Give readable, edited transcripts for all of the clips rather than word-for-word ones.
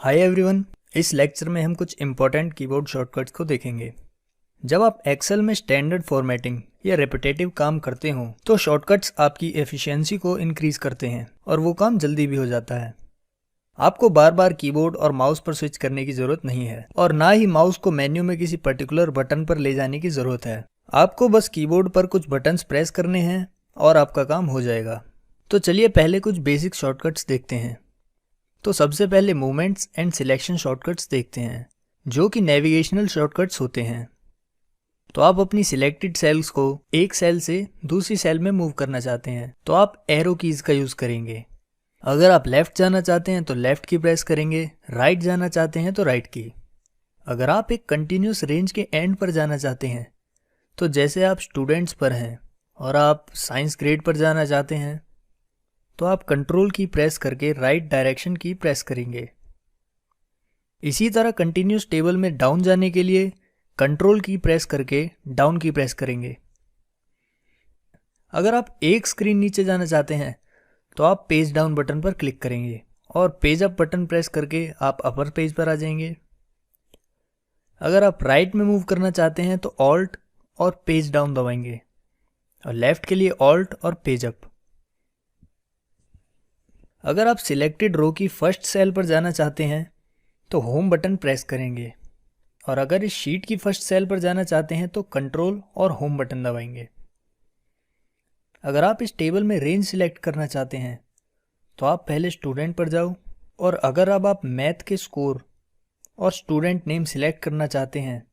Hi everyone, इस lecture में हम कुछ इंपॉर्टेंट कीबोर्ड शॉर्टकट्स को देखेंगे। जब आप एक्सेल में स्टैंडर्ड फॉर्मेटिंग या रेपिटेटिव काम करते हो तो शॉर्टकट्स आपकी एफिशिएंसी को इंक्रीज करते हैं और वो काम जल्दी भी हो जाता है। आपको बार बार कीबोर्ड और माउस पर स्विच करने की जरूरत नहीं है और ना ही माउस को मेन्यू में किसी पर्टिकुलर बटन पर ले जाने की जरूरत है। आपको बस कीबोर्ड पर कुछ बटन्स प्रेस करने हैं और आपका काम हो जाएगा। तो चलिए पहले कुछ बेसिक शॉर्टकट्स देखते हैं। तो सबसे पहले मूवमेंट्स एंड सिलेक्शन शॉर्टकट्स देखते हैं, जो कि नेविगेशनल शॉर्टकट्स होते हैं। तो आप अपनी सिलेक्टेड सेल्स को एक सेल से दूसरी सेल में मूव करना चाहते हैं तो आप एरो कीज का यूज करेंगे। अगर आप लेफ्ट जाना चाहते हैं तो लेफ्ट की प्रेस करेंगे, राइट जाना चाहते हैं तो राइट की। अगर आप एक कंटिन्यूस रेंज के एंड पर जाना चाहते हैं तो जैसे आप स्टूडेंट्स पर हैं और आप साइंस ग्रेड पर जाना चाहते हैं तो आप कंट्रोल की प्रेस करके राइट डायरेक्शन की प्रेस करेंगे। इसी तरह कंटिन्यूस टेबल में डाउन जाने के लिए कंट्रोल की प्रेस करके डाउन की प्रेस करेंगे। अगर आप एक स्क्रीन नीचे जाना चाहते हैं तो आप पेज डाउन बटन पर क्लिक करेंगे और पेज अप बटन प्रेस करके आप अपर पेज पर आ जाएंगे। अगर आप राइट में मूव करना चाहते हैं तो ऑल्ट और पेज डाउन दबाएंगे और लेफ्ट के लिए ऑल्ट और पेज अप। अगर आप सिलेक्टेड रो की फर्स्ट सेल पर जाना चाहते हैं तो होम बटन प्रेस करेंगे और अगर इस शीट की फर्स्ट सेल पर जाना चाहते हैं तो कंट्रोल और होम बटन दबाएंगे। अगर आप इस टेबल में रेंज सिलेक्ट करना चाहते हैं तो आप पहले स्टूडेंट पर जाओ और अगर अब आप मैथ के स्कोर और स्टूडेंट नेम सिलेक्ट करना चाहते हैं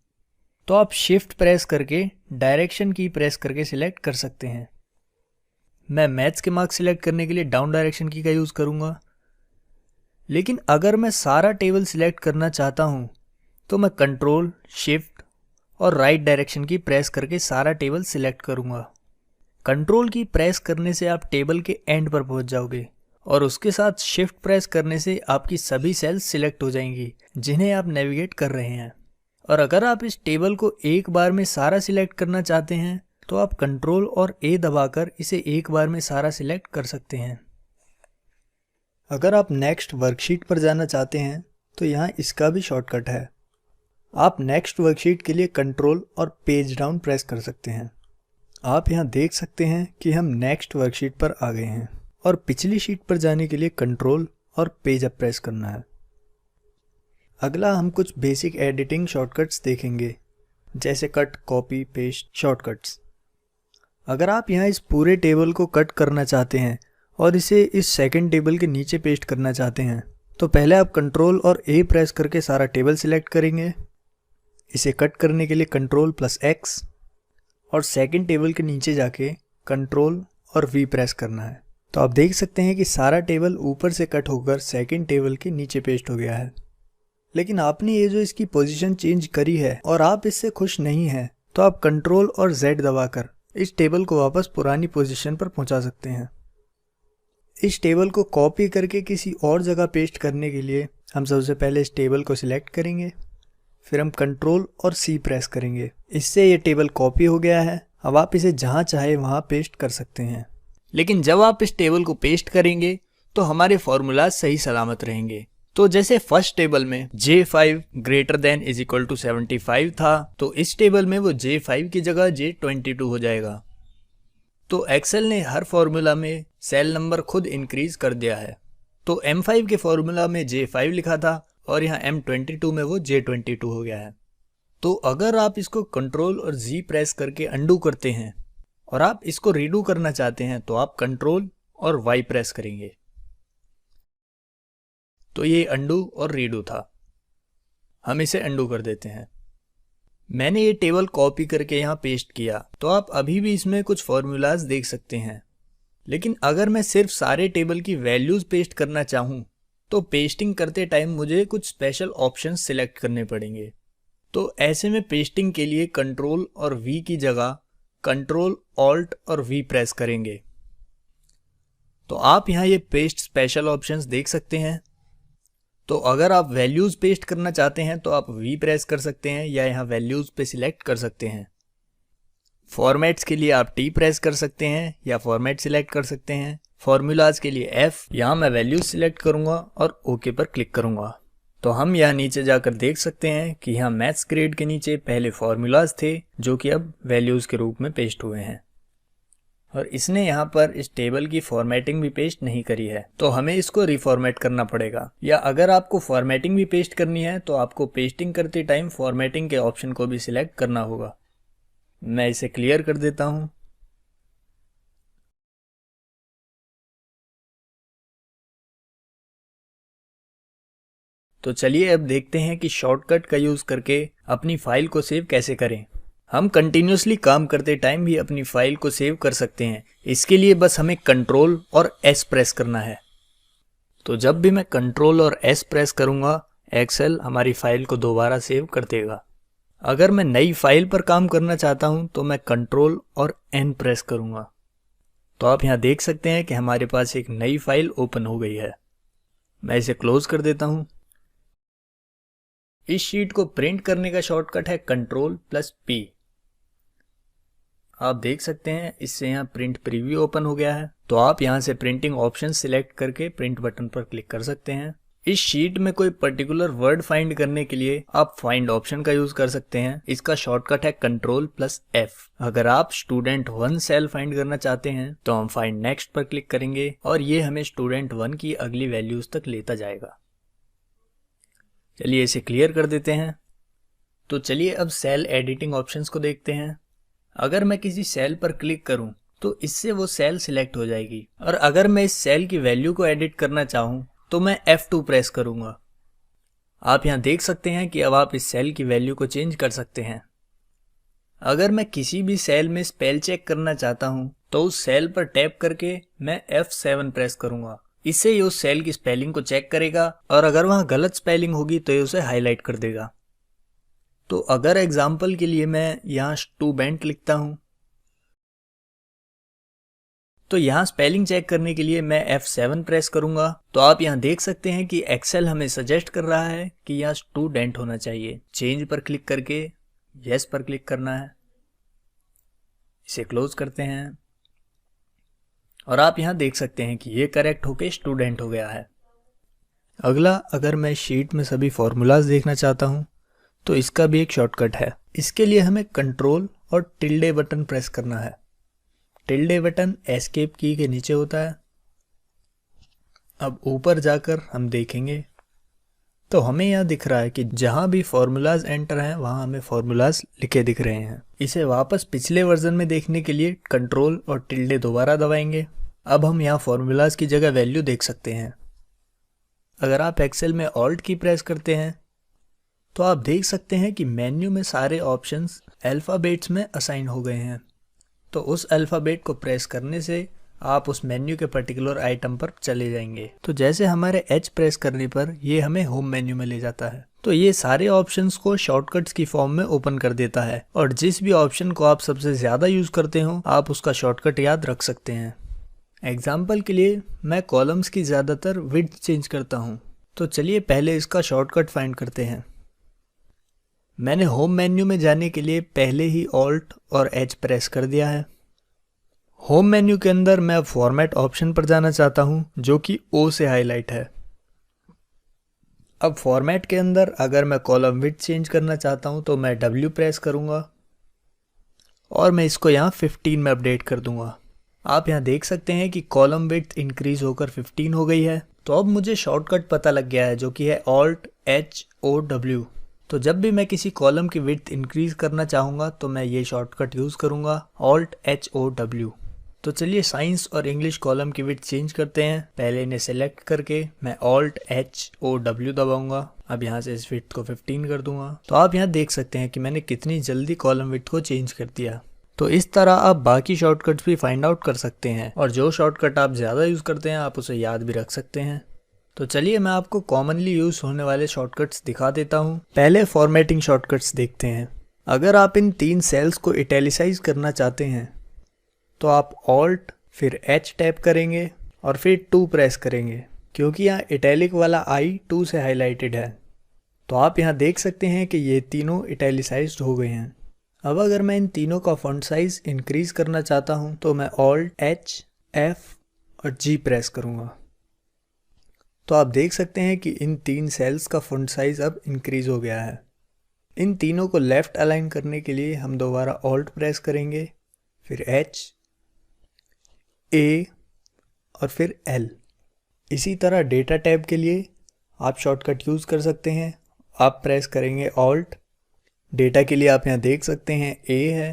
तो आप शिफ्ट प्रेस करके डायरेक्शन की प्रेस करके सिलेक्ट कर सकते हैं। मैं मैथ्स के मार्क्स सिलेक्ट करने के लिए डाउन डायरेक्शन की का यूज़ करूँगा, लेकिन अगर मैं सारा टेबल सिलेक्ट करना चाहता हूँ तो मैं कंट्रोल, शिफ्ट और राइट डायरेक्शन की प्रेस करके सारा टेबल सिलेक्ट करूँगा। कंट्रोल की प्रेस करने से आप टेबल के एंड पर पहुँच जाओगे और उसके साथ शिफ्ट प्रेस करने से आपकी सभी सेल्स सिलेक्ट हो जाएंगी जिन्हें आप नेविगेट कर रहे हैं। और अगर आप इस टेबल को एक बार में सारा सिलेक्ट करना चाहते हैं तो आप कंट्रोल और ए दबाकर इसे एक बार में सारा सिलेक्ट कर सकते हैं। अगर आप नेक्स्ट वर्कशीट पर जाना चाहते हैं तो यहाँ इसका भी शॉर्टकट है। आप नेक्स्ट वर्कशीट के लिए कंट्रोल और पेज डाउन प्रेस कर सकते हैं। आप यहाँ देख सकते हैं कि हम नेक्स्ट वर्कशीट पर आ गए हैं और पिछली शीट पर जाने के लिए कंट्रोल और पेज अप प्रेस करना है। अगला हम कुछ बेसिक एडिटिंग शॉर्टकट्स देखेंगे, जैसे कट, कॉपी, पेस्ट शॉर्टकट्स। अगर आप यहाँ इस पूरे टेबल को कट करना चाहते हैं और इसे इस सेकंड टेबल के नीचे पेस्ट करना चाहते हैं तो पहले आप कंट्रोल और ए प्रेस करके सारा टेबल सिलेक्ट करेंगे। इसे कट करने के लिए कंट्रोल प्लस एक्स और सेकंड टेबल के नीचे जाके कंट्रोल और वी प्रेस करना है। तो आप देख सकते हैं कि सारा टेबल ऊपर से कट होकर सेकंड टेबल के नीचे पेस्ट हो गया है। लेकिन आपने ये जो इसकी पोजीशन चेंज करी है और आप इससे खुश नहीं हैं तो आप कंट्रोल और जेड दबाकर इस टेबल को वापस पुरानी पोजीशन पर पहुंचा सकते हैं। इस टेबल को कॉपी करके किसी और जगह पेस्ट करने के लिए हम सबसे पहले इस टेबल को सिलेक्ट करेंगे, फिर हम कंट्रोल और सी प्रेस करेंगे। इससे ये टेबल कॉपी हो गया है। अब आप इसे जहां चाहे वहां पेस्ट कर सकते हैं। लेकिन जब आप इस टेबल को पेस्ट करेंगे तो हमारे फॉर्मूला सही सलामत रहेंगे। तो जैसे फर्स्ट टेबल में J5 greater than is equal to 75 था तो इस टेबल में वो J5 की जगह J22 हो जाएगा। तो एक्सेल ने हर फॉर्मूला में सेल नंबर खुद इंक्रीज कर दिया है। तो M5 के फॉर्मूला में J5 लिखा था और यहाँ M22 में वो J22 हो गया है। तो अगर आप इसको कंट्रोल और Z प्रेस करके अंडू करते हैं और आप इसको रीडू करना चाहते हैं तो आप कंट्रोल और Y प्रेस करेंगे। तो ये अंडू और रीडू था। हम इसे अंडू कर देते हैं। मैंने ये टेबल कॉपी करके यहाँ पेस्ट किया तो आप अभी भी इसमें कुछ फॉर्मूलाज देख सकते हैं। लेकिन अगर मैं सिर्फ सारे टेबल की वैल्यूज पेस्ट करना चाहूँ तो पेस्टिंग करते टाइम मुझे कुछ स्पेशल ऑप्शंस सिलेक्ट करने पड़ेंगे। तो ऐसे में पेस्टिंग के लिए कंट्रोल और वी की जगह कंट्रोल, ऑल्ट और वी प्रेस करेंगे। तो आप यहाँ ये पेस्ट स्पेशल ऑप्शंस देख सकते हैं। तो अगर आप वैल्यूज़ पेस्ट करना चाहते हैं तो आप वी प्रेस कर सकते हैं या यहाँ वैल्यूज़ पे सिलेक्ट कर सकते हैं। फॉर्मेट्स के लिए आप टी प्रेस कर सकते हैं या फॉर्मेट सिलेक्ट कर सकते हैं। फॉर्मूलाज के लिए F, यहाँ मैं वैल्यूज सिलेक्ट करूँगा और ओके पर क्लिक करूँगा। तो हम यहाँ नीचे जाकर देख सकते हैं कि यहाँ मैथ्स ग्रेड के नीचे पहले फॉर्मूलाज थे जो कि अब वैल्यूज़ के रूप में पेस्ट हुए हैं, और इसने यहाँ पर इस टेबल की फॉर्मेटिंग भी पेस्ट नहीं करी है, तो हमें इसको रिफॉर्मेट करना पड़ेगा। या अगर आपको फॉर्मेटिंग भी पेस्ट करनी है तो आपको पेस्टिंग करते टाइम फॉर्मेटिंग के ऑप्शन को भी सिलेक्ट करना होगा। मैं इसे क्लियर कर देता हूँ। तो चलिए अब देखते हैं कि शॉर्टकट का यूज़ करके अपनी फाइल को सेव कैसे करें। हम कंटिन्यूसली काम करते टाइम भी अपनी फाइल को सेव कर सकते हैं। इसके लिए बस हमें कंट्रोल और एस प्रेस करना है। तो जब भी मैं कंट्रोल और एस प्रेस करूँगा, एक्सेल हमारी फाइल को दोबारा सेव कर देगा। अगर मैं नई फाइल पर काम करना चाहता हूँ तो मैं कंट्रोल और एन प्रेस करूँगा। तो आप यहाँ देख सकते हैं कि हमारे पास एक नई फाइल ओपन हो गई है। मैं इसे क्लोज कर देता हूँ। इस शीट को प्रिंट करने का शॉर्टकट है कंट्रोल प्लस पी। आप देख सकते हैं इससे यहाँ प्रिंट प्रीव्यू ओपन हो गया है। तो आप यहाँ से प्रिंटिंग ऑप्शन सिलेक्ट करके प्रिंट बटन पर क्लिक कर सकते हैं। इस शीट में कोई पर्टिकुलर वर्ड फाइंड करने के लिए आप फाइंड ऑप्शन का यूज कर सकते हैं। इसका शॉर्टकट है कंट्रोल प्लस एफ। अगर आप स्टूडेंट 1 सेल फाइंड करना चाहते हैं तो हम फाइंड नेक्स्ट पर क्लिक करेंगे और ये हमें स्टूडेंट 1 की अगली वैल्यूज तक लेता जाएगा। चलिए इसे क्लियर कर देते हैं। तो चलिए अब सेल एडिटिंग ऑप्शंस को देखते हैं। अगर मैं किसी सेल पर क्लिक करूं तो इससे वो सेल सिलेक्ट हो जाएगी, और अगर मैं इस सेल की वैल्यू को एडिट करना चाहूं तो मैं F2 प्रेस करूंगा। आप यहां देख सकते हैं कि अब आप इस सेल की वैल्यू को चेंज कर सकते हैं। अगर मैं किसी भी सेल में स्पेल चेक करना चाहता हूं तो उस सेल पर टैप करके मैं F7 प्रेस करूंगा। इससे ये उस सेल की स्पेलिंग को चेक करेगा, और अगर वहां गलत स्पेलिंग होगी तो ये उसे हाईलाइट कर देगा। तो अगर एग्जाम्पल के लिए मैं यहाँ स्टूडेंट लिखता हूँ तो यहाँ स्पेलिंग चेक करने के लिए मैं F7 प्रेस करूंगा। तो आप यहाँ देख सकते हैं कि एक्सेल हमें सजेस्ट कर रहा है कि यहाँ स्टूडेंट होना चाहिए। चेंज पर क्लिक करके यस पर क्लिक करना है। इसे क्लोज करते हैं और आप यहाँ देख सकते हैं कि ये करेक्ट होके स्टूडेंट हो गया है। अगला, अगर मैं शीट में सभी फॉर्मूलाज देखना चाहता हूँ तो इसका भी एक शॉर्टकट है। इसके लिए हमें कंट्रोल और टिल्डे बटन प्रेस करना है। टिल्डे बटन एस्केप की के नीचे होता है। अब ऊपर जाकर हम देखेंगे तो हमें यहाँ दिख रहा है कि जहाँ भी फॉर्मूलाज एंटर हैं वहाँ हमें फॉर्मूलाज लिखे दिख रहे हैं। इसे वापस पिछले वर्जन में देखने के लिए कंट्रोल और टिल्डे दोबारा दबाएंगे। अब हम यहाँ फॉर्मूलाज की जगह वैल्यू देख सकते हैं। अगर आप एक्सेल में ऑल्ट की प्रेस करते हैं तो आप देख सकते हैं कि मेन्यू में सारे ऑप्शंस अल्फ़ाबेट्स में असाइन हो गए हैं। तो उस अल्फ़ाबेट को प्रेस करने से आप उस मेन्यू के पर्टिकुलर आइटम पर चले जाएंगे। तो जैसे हमारे H प्रेस करने पर ये हमें होम मेन्यू में ले जाता है। तो ये सारे ऑप्शंस को शॉर्टकट्स की फॉर्म में ओपन कर देता है, और जिस भी ऑप्शन को आप सबसे ज़्यादा यूज़ करते हो आप उसका शॉर्टकट याद रख सकते हैं। एग्जाम्पल के लिए मैं कॉलम्स की ज़्यादातर विड्थ चेंज करता हूँ। तो चलिए पहले इसका शॉर्टकट फाइंड करते हैं। मैंने होम मेन्यू में जाने के लिए पहले ही ऑल्ट और H प्रेस कर दिया है। होम मेन्यू के अंदर मैं अब फॉर्मेट ऑप्शन पर जाना चाहता हूं जो कि O से हाईलाइट है। अब फॉर्मेट के अंदर अगर मैं कॉलम विड्थ चेंज करना चाहता हूं तो मैं W प्रेस करूंगा और मैं इसको यहां 15 में अपडेट कर दूंगा। आप यहां देख सकते हैं कि कॉलम विड्थ इंक्रीज होकर 15 हो गई है। तो अब मुझे शॉर्टकट पता लग गया है जो कि है ऑल्ट HOW। तो जब भी मैं किसी कॉलम की विड्थ इंक्रीज करना चाहूँगा तो मैं ये शॉर्टकट यूज़ करूँगा ऑल्ट HOW। तो चलिए साइंस और इंग्लिश कॉलम की विड्थ चेंज करते हैं। पहले इन्हें सेलेक्ट करके मैं ऑल्ट HOW दबाऊंगा। अब यहाँ से इस विड्थ को 15 कर दूंगा। तो आप यहाँ देख सकते हैं कि मैंने कितनी जल्दी कॉलम विड्थ को चेंज कर दिया। तो इस तरह आप बाकी शॉर्टकट्स भी फाइंड आउट कर सकते हैं, और जो शॉर्टकट आप ज़्यादा यूज़ करते हैं आप उसे याद भी रख सकते हैं। तो चलिए मैं आपको कॉमनली यूज होने वाले शॉर्टकट्स दिखा देता हूँ। पहले फॉर्मेटिंग शॉर्टकट्स देखते हैं। अगर आप इन 3 सेल्स को इटैलिसाइज करना चाहते हैं तो आप ऑल्ट फिर H टैप करेंगे और फिर 2 प्रेस करेंगे, क्योंकि यहाँ इटैलिक वाला I 2 से हाईलाइटेड है। तो आप यहाँ देख सकते हैं कि ये तीनों इटैलिसाइज्ड हो गए हैं। अब अगर मैं इन तीनों का फॉन्ट साइज इंक्रीज करना चाहता हूँ तो मैं ऑल्ट H F और G प्रेस करूँगा। तो आप देख सकते हैं कि इन 3 सेल्स का फ़ॉन्ट साइज़ अब इंक्रीज़ हो गया है। इन तीनों को लेफ़्ट अलाइन करने के लिए हम दोबारा ऑल्ट प्रेस करेंगे, फिर H, A और फिर L। इसी तरह डेटा टैब के लिए आप शॉर्टकट यूज़ कर सकते हैं। आप प्रेस करेंगे ऑल्ट, डेटा के लिए आप यहाँ देख सकते हैं A है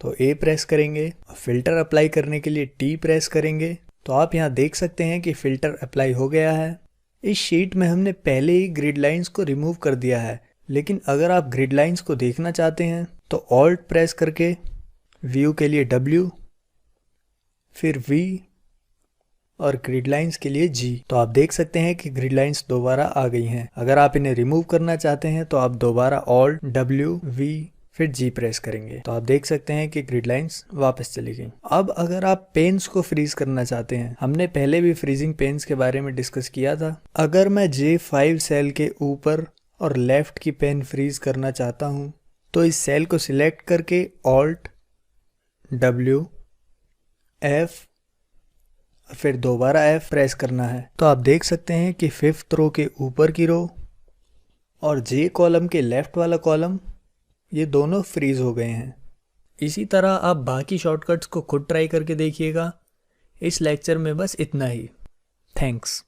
तो A प्रेस करेंगे। फ़िल्टर अप्लाई करने के लिए T प्रेस करेंगे तो आप यहाँ देख सकते हैं कि फ़िल्टर अप्लाई हो गया है। इस शीट में हमने पहले ही ग्रिड लाइंस को रिमूव कर दिया है, लेकिन अगर आप ग्रिड लाइंस को देखना चाहते हैं तो ऑल्ट प्रेस करके व्यू के लिए W, फिर V और ग्रिड लाइंस के लिए G। तो आप देख सकते हैं कि ग्रिड लाइंस दोबारा आ गई हैं। अगर आप इन्हें रिमूव करना चाहते हैं तो आप दोबारा ऑल्ट W, V फिर G प्रेस करेंगे तो आप देख सकते हैं कि ग्रिड लाइंस वापस चली गई। अब अगर आप पेन्स को फ्रीज करना चाहते हैं, हमने पहले भी फ्रीजिंग पेन्स के बारे में डिस्कस किया था। अगर मैं J5 सेल के ऊपर और लेफ्ट की पेन फ्रीज करना चाहता हूं तो इस सेल को सिलेक्ट करके ऑल्ट W, F फिर दोबारा F प्रेस करना है तो आप देख सकते हैं कि 5th रो के ऊपर की रो और J कॉलम के लेफ्ट वाला कॉलम ये दोनों फ्रीज हो गए हैं। इसी तरह आप बाकी शॉर्टकट्स को खुद ट्राई करके देखिएगा। इस लेक्चर में बस इतना ही। थैंक्स।